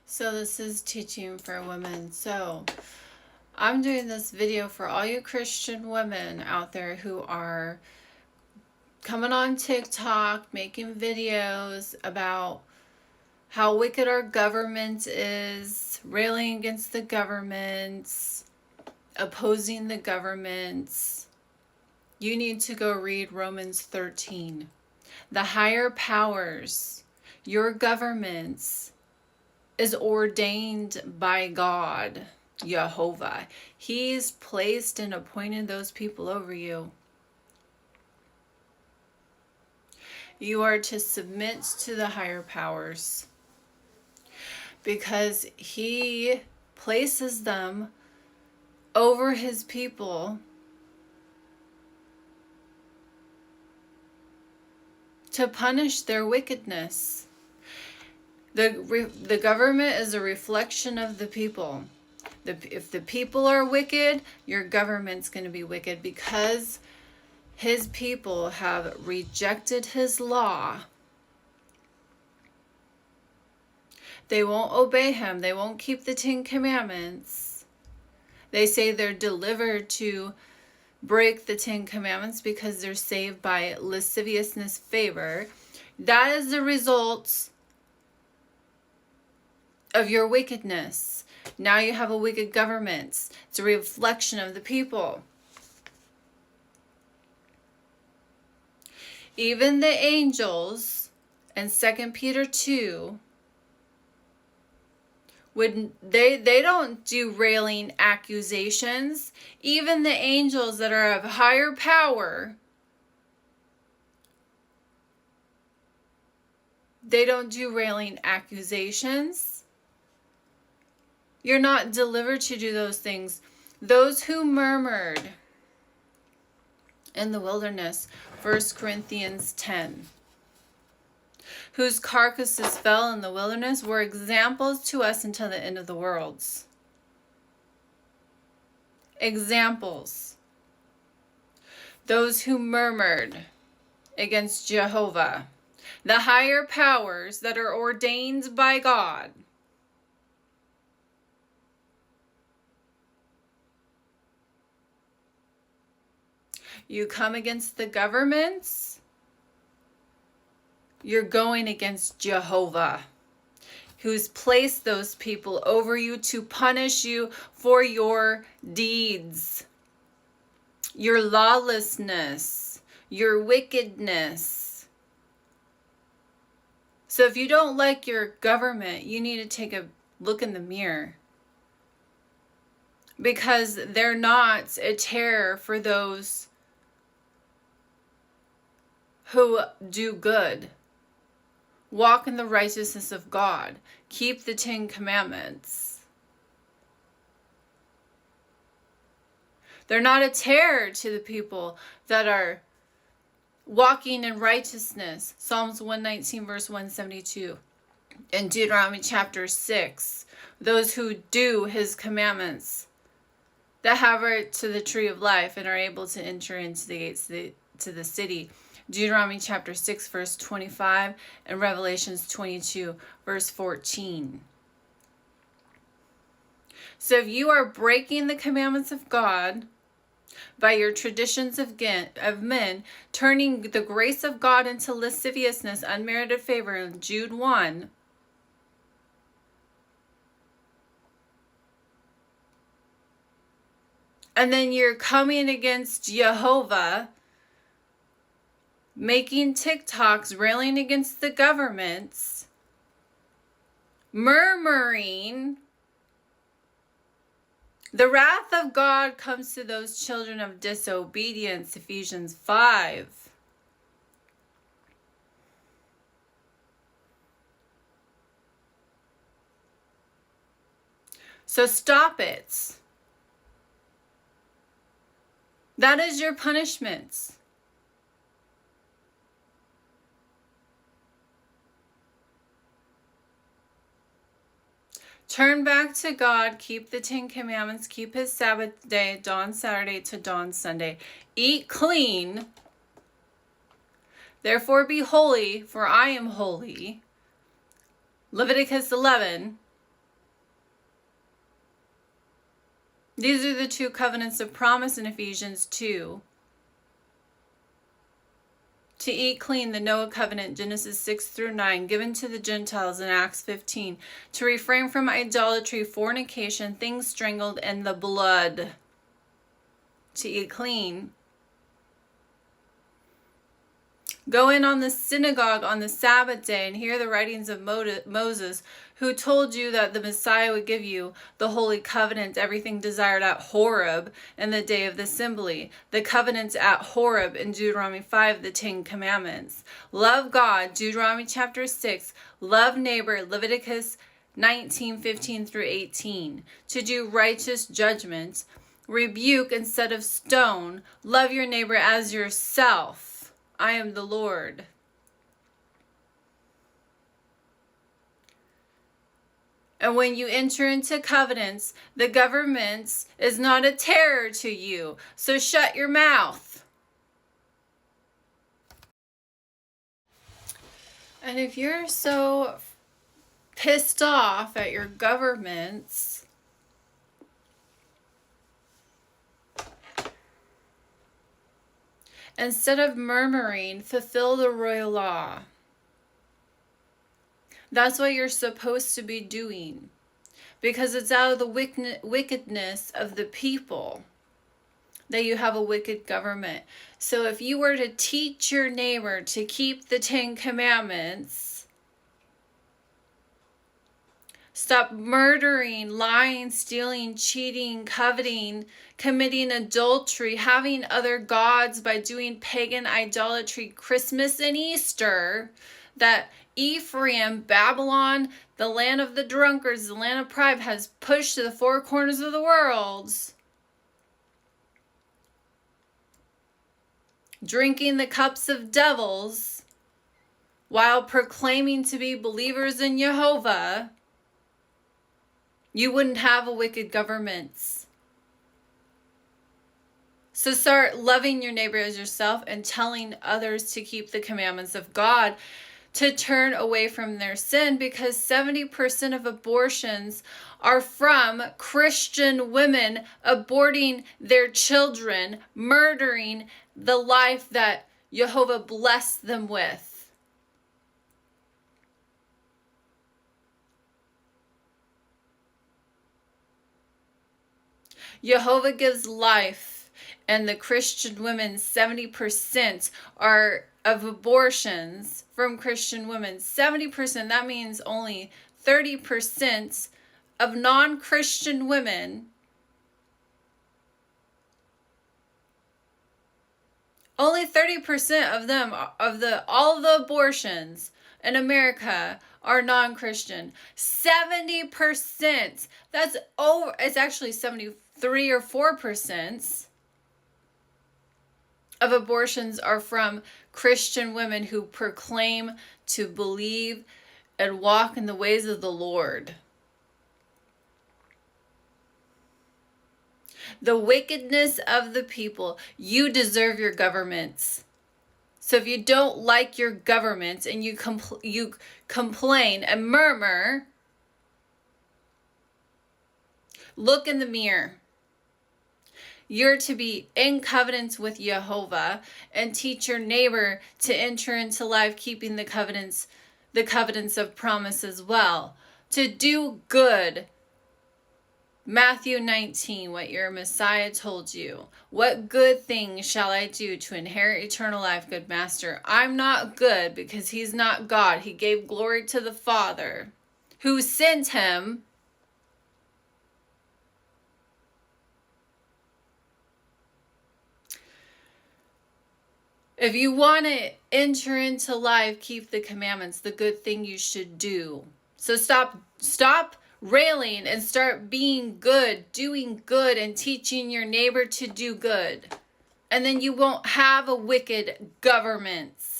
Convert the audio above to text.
So this is teaching for women. So I'm doing this video for all you Christian women out there who are coming on TikTok, making videos about how wicked our government is, railing against the governments, opposing the governments. You need to go read Romans 13. The higher powers, your governments, is ordained by God, Jehovah. He's placed and appointed those people over you. You are to submit to the higher powers because He places them over His people to punish their wickedness. The government is a reflection of the people. If the people are wicked, your government's going to be wicked because His people have rejected His law. They won't obey Him. They won't keep the 10 Commandments. They say they're delivered to break the 10 Commandments because they're saved by lasciviousness favor. That is the result of your wickedness. Now you have a wicked government. It's a reflection of the people. Even the angels in 2 Peter 2, they don't do railing accusations. Even the angels that are of higher power, they don't do railing accusations. You're not delivered to do those things. Those who murmured in the wilderness, 1 Corinthians 10, whose carcasses fell in the wilderness, were examples to us until the end of the worlds. Examples. Those who murmured against Jehovah, the higher powers that are ordained by God. You come against the governments, you're going against Jehovah, who's placed those people over you to punish you for your deeds, your lawlessness, your wickedness. So if you don't like your government, you need to take a look in the mirror, because they're not a terror for those who do good, walk in the righteousness of God, keep the 10 Commandments. They're not a terror to the people that are walking in righteousness. Psalms 119 verse 172. And Deuteronomy chapter 6. Those who do His commandments, that have right to the tree of life and are able to enter into the gates to the city. Deuteronomy chapter 6 verse 25 and Revelations 22 verse 14. So if you are breaking the commandments of God by your traditions of men, turning the grace of God into lasciviousness, unmerited favor in Jude 1, and then you're coming against Jehovah, making TikToks, railing against the governments, murmuring, the wrath of God comes to those children of disobedience, Ephesians 5. So stop it. That is your punishment. Turn back to God, keep the 10 Commandments, keep His Sabbath day, dawn Saturday to dawn Sunday. Eat clean. Therefore be holy, for I am holy. Leviticus 11. These are the two covenants of promise in Ephesians 2. To eat clean, the Noah covenant, Genesis 6 through 9, given to the Gentiles in Acts 15. To refrain from idolatry, fornication, things strangled, and the blood. To eat clean. Go in on the synagogue on the Sabbath day and hear the writings of Moses, who told you that the Messiah would give you the holy covenant, everything desired at Horeb in the day of the assembly. The covenants at Horeb in Deuteronomy 5, the 10 Commandments. Love God, Deuteronomy chapter 6. Love neighbor, Leviticus 19, 15 through 18. To do righteous judgment. Rebuke instead of stone. Love your neighbor as yourself. I am the Lord. And when you enter into covenants, the government is not a terror to you. So shut your mouth. And if you're so pissed off at your governments, instead of murmuring, fulfill the royal law. That's what you're supposed to be doing. Because it's out of the wickedness of the people that you have a wicked government. So if you were to teach your neighbor to keep the 10 Commandments, stop murdering, lying, stealing, cheating, coveting, committing adultery, having other gods by doing pagan idolatry, Christmas and Easter, that Ephraim, Babylon, the land of the drunkards, the land of pride, has pushed to the four corners of the world. Drinking the cups of devils while proclaiming to be believers in Jehovah, you wouldn't have a wicked government. So start loving your neighbor as yourself and telling others to keep the commandments of God, to turn away from their sin, because 70% of abortions are from Christian women aborting their children, murdering the life that Jehovah blessed them with. Jehovah gives life, and the Christian women, 70% are of abortions from Christian women. 70%, that means only 30% of non-Christian women, only 30% of them, all the abortions in America are non-Christian. 70%, that's over, it's actually 73 or 4% of abortions are from Christian women who proclaim to believe and walk in the ways of the Lord. The wickedness of the people, you deserve your governments. So if you don't like your government and you complain and murmur, look in the mirror. You're to be in covenants with Jehovah and teach your neighbor to enter into life keeping the covenants of promise as well. To do good. Matthew 19, what your Messiah told you. What good thing shall I do to inherit eternal life, good master? I'm not good because he's not God. He gave glory to the Father who sent him. If you want to enter into life, keep the commandments, the good thing you should do. So stop railing and start being good, doing good, and teaching your neighbor to do good. And then you won't have a wicked government.